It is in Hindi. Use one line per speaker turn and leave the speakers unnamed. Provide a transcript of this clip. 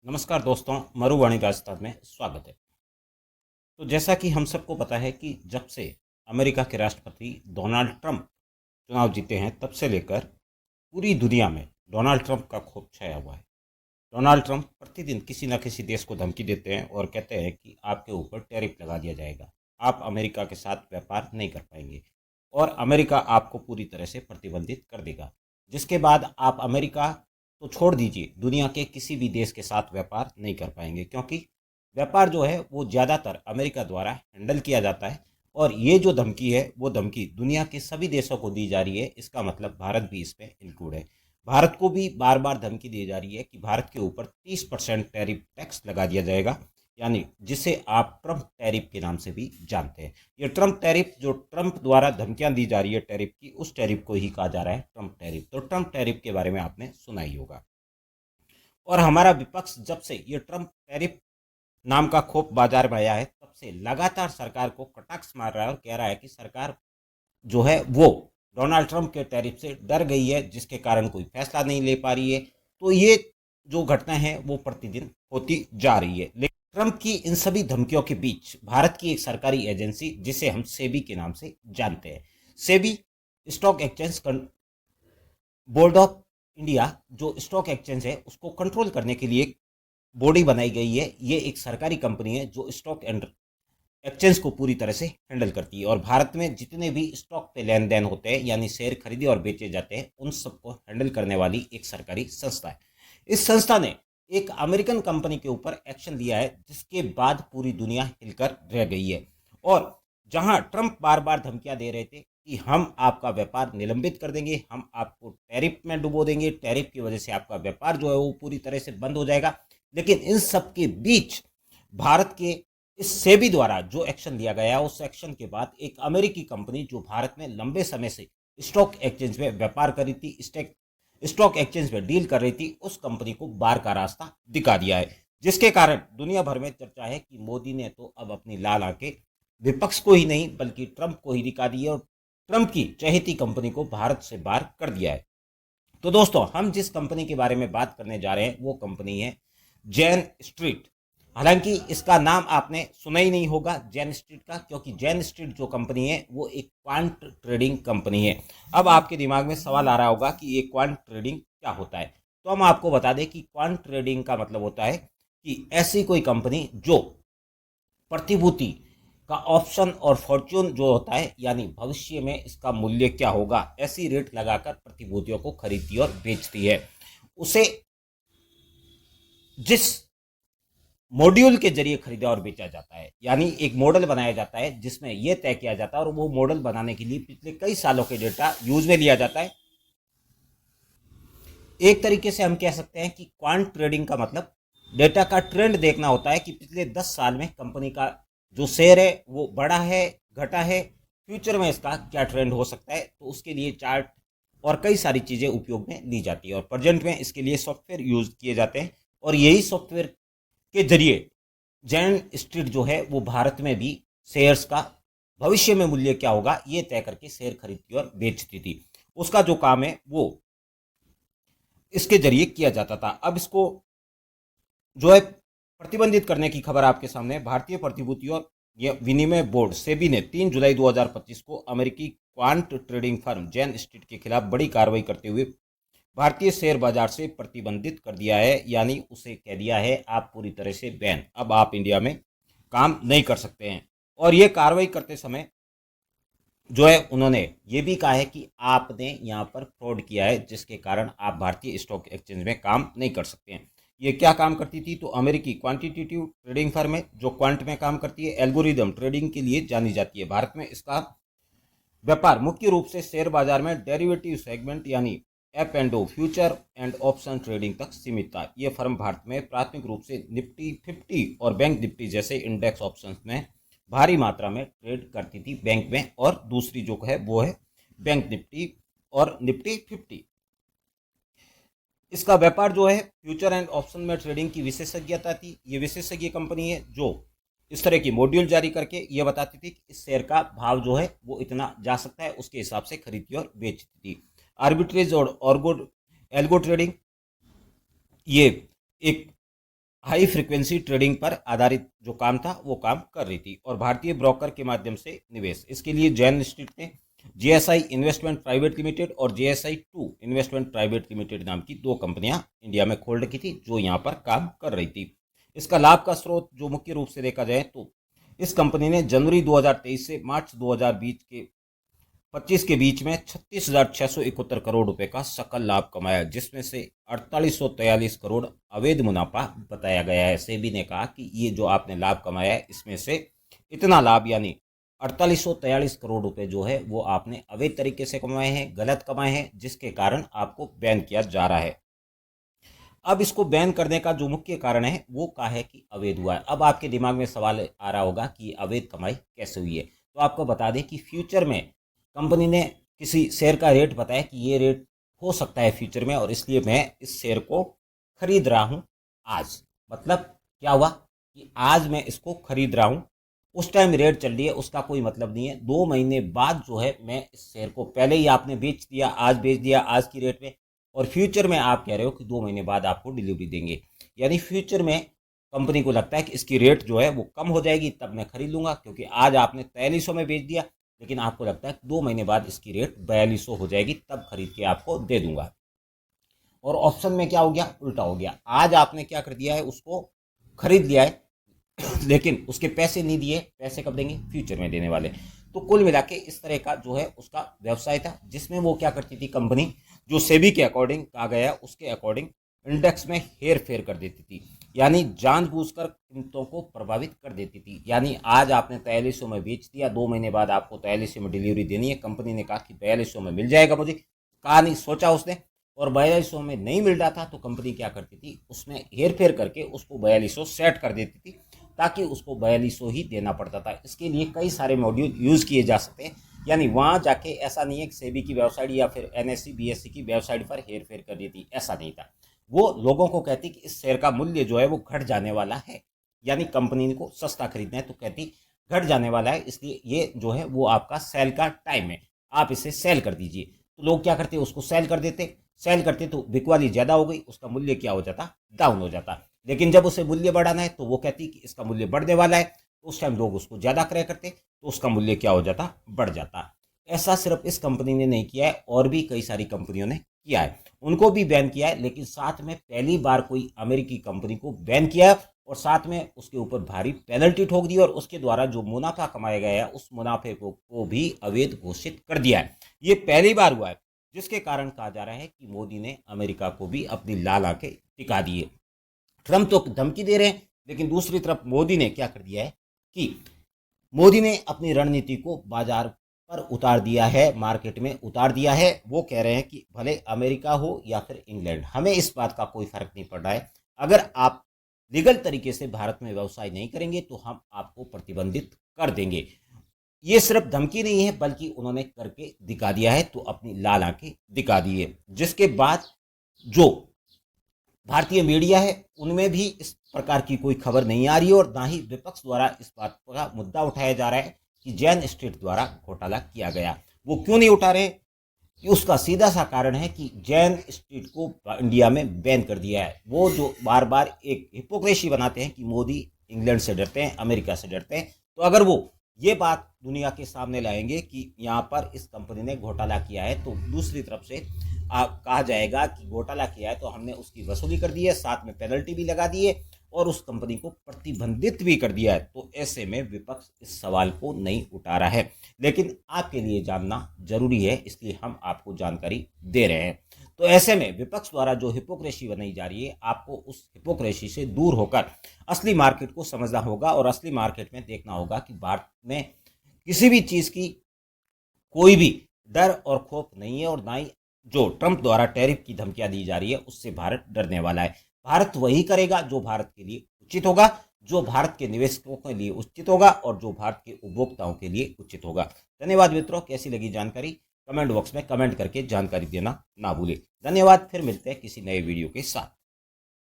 नमस्कार दोस्तों, मरुवाणी राजस्थान में स्वागत है। तो जैसा कि हम सबको पता है कि जब से अमेरिका के राष्ट्रपति डोनाल्ड ट्रंप चुनाव जीते हैं, तब से लेकर पूरी दुनिया में डोनाल्ड ट्रंप का खौफ छाया हुआ है। डोनाल्ड ट्रंप प्रतिदिन किसी न किसी देश को धमकी देते हैं और कहते हैं कि आपके ऊपर टैरिफ लगा दिया जाएगा, आप अमेरिका के साथ व्यापार नहीं कर पाएंगे और अमेरिका आपको पूरी तरह से प्रतिबंधित कर देगा। जिसके बाद आप अमेरिका तो छोड़ दीजिए, दुनिया के किसी भी देश के साथ व्यापार नहीं कर पाएंगे, क्योंकि व्यापार जो है वो ज़्यादातर अमेरिका द्वारा हैंडल किया जाता है। और ये जो धमकी है वो धमकी दुनिया के सभी देशों को दी जा रही है। इसका मतलब भारत भी इसमें इंक्लूड है। भारत को भी बार बार धमकी दी जा रही है कि भारत के ऊपर 30% टैरिफ टैक्स लगा दिया जाएगा, यानी जिसे आप ट्रंप टैरिफ के नाम से भी जानते हैं। ये ट्रंप टैरिफ, जो ट्रंप द्वारा धमकियां दी जा रही है टैरिफ की, उस टैरिफ को ही कहा जा रहा है ट्रंप टैरिफ। तो ट्रंप टैरिफ के बारे में आपने सुना ही होगा। और हमारा विपक्ष जब से ये ट्रंप टैरिफ नाम का खौफ बाजार में आया है, तब से लगातार सरकार को कटाक्ष मार रहा है और कह रहा है कि सरकार जो है वो डोनाल्ड ट्रंप के टैरिफ से डर गई है, जिसके कारण कोई फैसला नहीं ले पा रही है। तो ये जो घटना है वो प्रतिदिन होती जा रही है। लेकिन ट्रंप की इन सभी धमकियों के बीच भारत की एक सरकारी एजेंसी, जिसे हम सेबी के नाम से जानते हैं, SEBI stock exchange board of India, जो स्टॉक एक्सचेंज है उसको कंट्रोल करने के लिए बॉडी बनाई गई है। ये एक सरकारी कंपनी है जो स्टॉक एंड एक्सचेंज को पूरी तरह से हैंडल करती है और भारत में जितने भी स्टॉक पे लेन देन होते हैं, यानी शेयर खरीदे और बेचे जाते हैं, उन सबको हैंडल करने वाली एक सरकारी संस्था है। इस संस्था ने एक अमेरिकन कंपनी के ऊपर एक्शन लिया है, जिसके बाद पूरी दुनिया हिलकर रह गई है। और जहां ट्रंप बार बार धमकियां दे रहे थे कि हम आपका व्यापार निलंबित कर देंगे, हम आपको टैरिफ में डुबो देंगे, टैरिफ की वजह से आपका व्यापार जो है वो पूरी तरह से बंद हो जाएगा, लेकिन इन सब के बीच भारत के इस सेबी द्वारा जो एक्शन लिया गया, उस एक्शन के बाद एक अमेरिकी कंपनी जो भारत में लंबे समय से स्टॉक एक्सचेंज में व्यापार कर रही थी, स्टॉक एक्सचेंज में डील कर रही थी, उस कंपनी को बार का रास्ता दिखा दिया है। जिसके कारण दुनिया भर में चर्चा है कि मोदी ने तो अब अपनी लाल आंखें विपक्ष को ही नहीं बल्कि ट्रंप को ही दिखा दी है और ट्रंप की चहेती कंपनी को भारत से बाहर कर दिया है। तो दोस्तों, हम जिस कंपनी के बारे में बात करने जा रहे हैं वो कंपनी है जैन स्ट्रीट। हालांकि इसका नाम आपने सुना ही नहीं होगा जैन स्ट्रीट का, क्योंकि जैन स्ट्रीट जो कंपनी है वो एक क्वांट ट्रेडिंग कंपनी है। अब आपके दिमाग में सवाल आ रहा होगा कि ये क्वांट ट्रेडिंग क्या होता है। तो हम आपको बता दें कि क्वांट ट्रेडिंग का मतलब होता है कि ऐसी कोई कंपनी जो प्रतिभूति का ऑप्शन और फॉर्च्यून जो होता है, यानी भविष्य में इसका मूल्य क्या होगा, ऐसी रेट लगाकर प्रतिभूतियों को खरीदती और बेचती है। उसे जिस मॉड्यूल के जरिए खरीदा और बेचा जाता है, यानी एक मॉडल बनाया जाता है जिसमें यह तय किया जाता है और वो मॉडल बनाने के लिए पिछले कई सालों के डेटा यूज में लिया जाता है। एक तरीके से हम कह सकते हैं कि क्वांट ट्रेडिंग का मतलब डेटा का ट्रेंड देखना होता है कि पिछले 10 साल में कंपनी का जो शेयर है वो बढ़ा है, घटा है, फ्यूचर में इसका क्या ट्रेंड हो सकता है। तो उसके लिए चार्ट और कई सारी चीज़ें उपयोग में ली जाती है और प्रेजेंट में इसके लिए सॉफ्टवेयर यूज किए जाते हैं। और यही सॉफ्टवेयर के जरिए जैन स्ट्रीट जो है वो भारत में भी शेयर्स का भविष्य में मूल्य क्या होगा ये तय करके शेयर खरीदती और बेचती थी। उसका जो काम है वो इसके जरिए किया जाता था। अब इसको जो है प्रतिबंधित करने की खबर आपके सामने है। भारतीय प्रतिभूति और विनिमय बोर्ड सेबी ने 3 जुलाई 2025 को अमेरिकी quant trading firm Jain street के खिलाफ बड़ी कार्रवाई करते हुए भारतीय शेयर बाजार से प्रतिबंधित कर दिया है, यानी उसे कह दिया है आप पूरी तरह से बैन, अब आप इंडिया में काम नहीं कर सकते हैं। और ये कार्रवाई करते समय जो है उन्होंने ये भी कहा है कि आपने यहाँ पर फ्रॉड किया है, जिसके कारण आप भारतीय स्टॉक एक्सचेंज में काम नहीं कर सकते हैं। ये क्या काम करती थी, तो अमेरिकी क्वांटिटेटिव ट्रेडिंग फर्म है जो क्वांट में काम करती है, एल्गोरिदम ट्रेडिंग के लिए जानी जाती है। भारत में इसका व्यापार मुख्य रूप से शेयर बाजार में डेरिवेटिव सेगमेंट यानी F and O future and option trading तक सीमित था। ये फर्म भारत में प्राथमिक रूप से निफ्टी 50 और बैंक निफ्टी जैसे इंडेक्स ऑप्शंस में भारी मात्रा में ट्रेड करती थी बैंक में, और दूसरी जो है वो है बैंक निफ्टी और निफ्टी 50। इसका व्यापार जो है फ्यूचर एंड ऑप्शन में ट्रेडिंग की विशेषज्ञता थी। ये विशेषज्ञ कंपनी है जो इस तरह की मॉड्यूल जारी करके ये बताती थी कि इस शेयर का भाव जो है वो इतना जा सकता है, उसके हिसाब से खरीदती और बेचती थी। आर्बिट्रेज और एल्गो ट्रेडिंग, ये एक हाई फ्रिक्वेंसी ट्रेडिंग पर आधारित जो काम था वो काम कर रही थी और भारतीय ब्रोकर के माध्यम से निवेश। इसके लिए जैन स्ट्रीट ने जेएसआई इन्वेस्टमेंट प्राइवेट लिमिटेड और जेएसआई 2 इन्वेस्टमेंट प्राइवेट लिमिटेड नाम की 2 कंपनियां इंडिया में खोल रखी थी जो यहां पर काम कर रही थी। इसका लाभ का स्रोत जो मुख्य रूप से देखा जाए तो इस कंपनी ने जनवरी 2023 से मार्च 2025 के बीच में 36,671 करोड़ रुपए का सकल लाभ कमाया, जिसमें से 4843 करोड़ अवैध मुनाफा बताया गया है। सेबी ने कहा कि ये जो आपने लाभ कमाया है इसमें से इतना लाभ यानी 4843 करोड़ रुपए जो है वो आपने अवैध तरीके से कमाए हैं, गलत कमाए हैं, जिसके कारण आपको बैन किया जा रहा है। अब इसको बैन करने का जो मुख्य कारण है वो क्या है कि अवैध हुआ है। अब आपके दिमाग में सवाल आ रहा होगा कि अवैध कमाई कैसे हुई है। तो आपको बता दें कि फ्यूचर में कंपनी ने किसी शेयर का रेट बताया कि ये रेट हो सकता है फ्यूचर में, और इसलिए मैं इस शेयर को खरीद रहा हूँ आज। मतलब क्या हुआ कि आज मैं इसको खरीद रहा हूँ, उस टाइम रेट चल रही है, उसका कोई मतलब नहीं है। 2 महीने बाद जो है मैं इस शेयर को, पहले ही आपने बेच दिया, आज बेच दिया आज की रेट में, और फ्यूचर में आप कह रहे हो कि 2 महीने बाद आपको डिलीवरी देंगे। यानी फ्यूचर में कंपनी को लगता है कि इसकी रेट जो है वो कम हो जाएगी, तब मैं खरीद लूँगा, क्योंकि आज आपने 4300 में बेच दिया, लेकिन आपको लगता है 2 महीने बाद इसकी रेट 4200 हो जाएगी, तब खरीद के आपको दे दूंगा। और ऑप्शन में क्या हो गया, उल्टा हो गया। आज आपने क्या कर दिया है, उसको खरीद लिया है लेकिन उसके पैसे नहीं दिए। पैसे कब देंगे, फ्यूचर में देने वाले। तो कुल मिला के इस तरह का जो है उसका व्यवसाय था, जिसमें वो क्या करती थी कंपनी, जो सेबी के अकॉर्डिंग कहा गया उसके अकॉर्डिंग इंडेक्स में हेर फेर कर देती थी, यानी जानबूझकर कीमतों को प्रभावित कर देती थी। यानी आज आपने 4300 में बेच दिया, 2 महीने बाद आपको 4300 में डिलीवरी देनी है। कंपनी ने कहा कि 4200 में मिल जाएगा मुझे, कहा नहीं, सोचा उसने, और 4200 में नहीं मिल रहा था तो कंपनी क्या करती थी, उसमें हेर फेर करके उसको 4200 सेट कर देती थी, ताकि उसको 4200 ही देना पड़ता था। इसके लिए कई सारे मॉड्यूल यूज़ किए जा सकते हैं। यानी वहाँ जाके ऐसा नहीं है कि सेबी की वेबसाइट या फिर एनएससी बीएससी की वेबसाइट पर हेर फेर कर दी थी, ऐसा नहीं था। वो लोगों को कहती कि इस शेयर का मूल्य जो है वो घट जाने वाला है, यानी कंपनी को सस्ता खरीदना है तो कहती घट जाने वाला है, इसलिए ये जो है वो आपका सेल का टाइम है, आप इसे सेल कर दीजिए। तो लोग क्या करते, उसको सेल कर देते, सेल करते तो बिकवाली ज़्यादा हो गई, उसका मूल्य क्या हो जाता, डाउन हो जाता। लेकिन जब उसे मूल्य बढ़ाना है तो वो कहती कि इसका मूल्य बढ़ने वाला है, तो उस टाइम लोग उसको ज़्यादा क्रय करते, तो उसका मूल्य क्या हो जाता, बढ़ जाता। ऐसा सिर्फ इस कंपनी ने नहीं किया है, और भी कई सारी कंपनियों ने किया है, उनको भी बैन किया है। लेकिन साथ में पहली बार कोई अमेरिकी कंपनी को बैन किया है, और साथ में उसके ऊपर भारी पेनल्टी ठोक दी, और उसके द्वारा जो मुनाफा कमाया गया है उस मुनाफे को भी अवैध घोषित कर दिया है। ये पहली बार हुआ है, जिसके कारण कहा जा रहा है कि मोदी ने अमेरिका को भी अपनी लाल आंखें दिखा दी है। ट्रंप तो धमकी दे रहे हैं, लेकिन दूसरी तरफ मोदी ने क्या कर दिया है कि मोदी ने अपनी रणनीति को बाजार पर उतार दिया है, मार्केट में उतार दिया है। वो कह रहे हैं कि भले अमेरिका हो या फिर इंग्लैंड, हमें इस बात का कोई फर्क नहीं पड़ रहा है, अगर आप लीगल तरीके से भारत में व्यवसाय नहीं करेंगे तो हम आपको प्रतिबंधित कर देंगे। ये सिर्फ धमकी नहीं है, बल्कि उन्होंने करके दिखा दिया है, तो अपनी लाल आंखें दिखा दी है। जिसके बाद जो भारतीय मीडिया है उनमें भी इस प्रकार की कोई खबर नहीं आ रही है, और ना ही विपक्ष द्वारा इस बात का मुद्दा उठाया जा रहा है कि जैन स्ट्रीट द्वारा घोटाला किया गया। वो क्यों नहीं उठा रहे, कि उसका सीधा सा कारण है कि जैन स्ट्रीट को इंडिया में बैन कर दिया है। वो जो बार बार एक हिपोक्रेसी बनाते हैं कि मोदी इंग्लैंड से डरते हैं, अमेरिका से डरते हैं, तो अगर वो ये बात दुनिया के सामने लाएंगे कि यहाँ पर इस कंपनी ने घोटाला किया है, तो दूसरी तरफ से कहा जाएगा कि घोटाला किया है तो हमने उसकी वसूली कर दी है, साथ में पेनल्टी भी लगा दी है, और उस कंपनी को प्रतिबंधित भी कर दिया है। तो ऐसे में विपक्ष इस सवाल को नहीं उठा रहा है, लेकिन आपके लिए जानना जरूरी है, इसलिए हम आपको जानकारी दे रहे हैं। तो ऐसे में विपक्ष द्वारा जो हिपोक्रेसी बनाई जा रही है, आपको उस हिपोक्रेसी से दूर होकर असली मार्केट को समझना होगा, और असली मार्केट में देखना होगा कि भारत में किसी भी चीज़ की कोई भी डर और खौफ नहीं है, और ना ही जो ट्रंप द्वारा टैरिफ की धमकियां दी जा रही है उससे भारत डरने वाला है। भारत वही करेगा जो भारत के लिए उचित होगा, जो भारत के निवेशकों के लिए उचित होगा, और जो भारत के उपभोक्ताओं के लिए उचित होगा। धन्यवाद मित्रों, कैसी लगी जानकारी कमेंट बॉक्स में कमेंट करके जानकारी देना ना भूलें। धन्यवाद, फिर मिलते हैं किसी नए वीडियो के साथ।